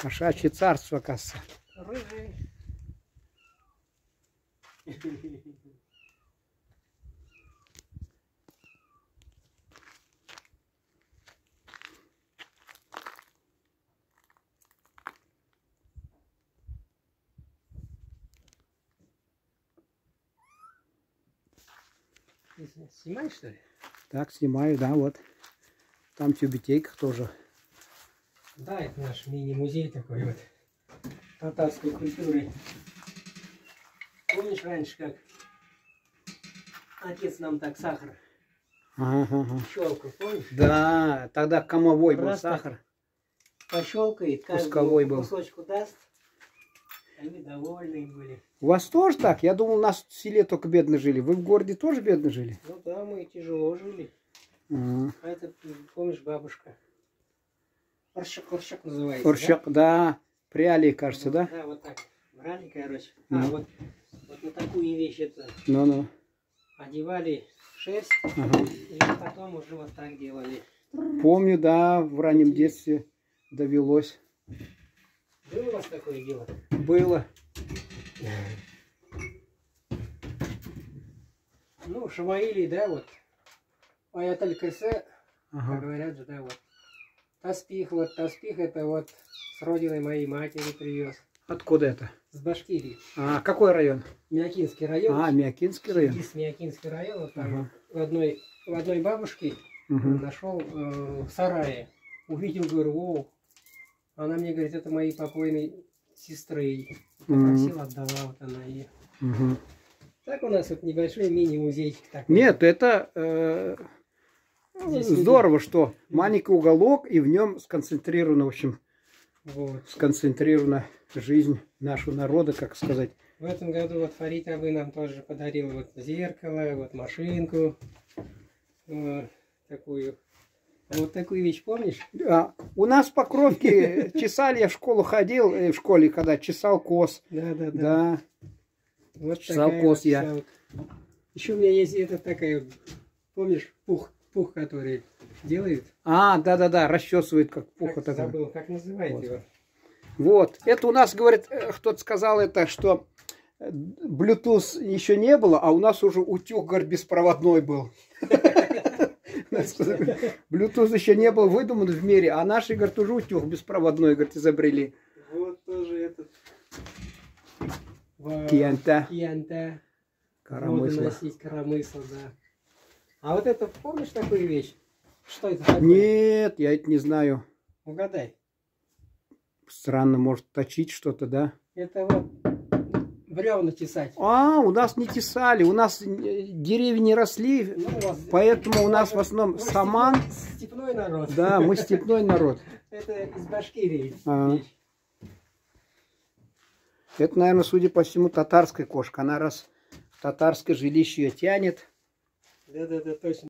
Кошачье царство, кажется. Рыжий. Снимаешь, что ли? Так, снимаю, да, вот. Там тюбетейка тоже. Да, это наш мини-музей такой вот татарской культуры. Помнишь раньше, как отец нам так сахар Ага. щелкал, помнишь? Да, тогда комовой был Раз сахар. Пощелкает, Кусковой каждому был. кусочку даст. Они довольны были. У вас тоже так? Я думал, у нас в селе только бедно жили. Вы в городе тоже бедно жили? Ну да, мы тяжело жили. А это, помнишь, бабушка? Орщак называется. Орщак, да. Пряли, кажется, вот, да? Да, вот так. Брали, короче. Вот на такую вещь это Ну-ну. одевали шерсть, и потом уже вот так делали. Помню, да, в раннем детстве довелось. Было у вас такое дело? Было. Ну, Шамаили, да, вот. Аят аль-Кырсе, как говорят же, да, вот. Таспих это вот с родины моей матери привез. Откуда это? С Башкирии. А, какой район? Миякинский район. А, Миякинский район. Есть Миякинский район, вот там в одной бабушке нашел в сарае. Увидел, говорю, о, она мне говорит, это моей покойной сестры. Попросила, отдала, вот она ей. Так у нас вот небольшой мини-музей. Нет, это здорово, что маленький уголок, и в нем сконцентрирована, в общем, сконцентрирована жизнь нашего народа, как сказать. В этом году вот Фарид Абы нам тоже подарил вот зеркало, вот машинку, вот такую. А вот такую вещь помнишь? У нас в Покровке чесали, я в школу ходил, в школе, когда чесал коз. Да. Вот чесал коз я. Вот. Еще у меня есть эта такая, вот, помнишь, пух, который делает? Да, расчесывает, как пух. Как забыл, как называется его? Вот, это у нас, говорит, кто-то сказал это, что Bluetooth еще не было, а у нас уже утюг, говорит, беспроводной был. Bluetooth еще не был выдуман в мире, а наши, говорит, уже утюг беспроводной, говорит, изобрели. Вот тоже этот. Киянта. Коромысла, да. А вот это, помнишь такую вещь? Что это такое? Нет, я это не знаю. Угадай. Странно, может точить что-то, да? Это вот бревна тесать. У нас не тесали, у нас деревья не росли, поэтому у нас в основном саман. Степной народ. Да, мы степной народ. Это из Башкирии. Это, наверное, судя по всему, татарская кошка. Она раз в татарское жилище ее тянет. Да, точно.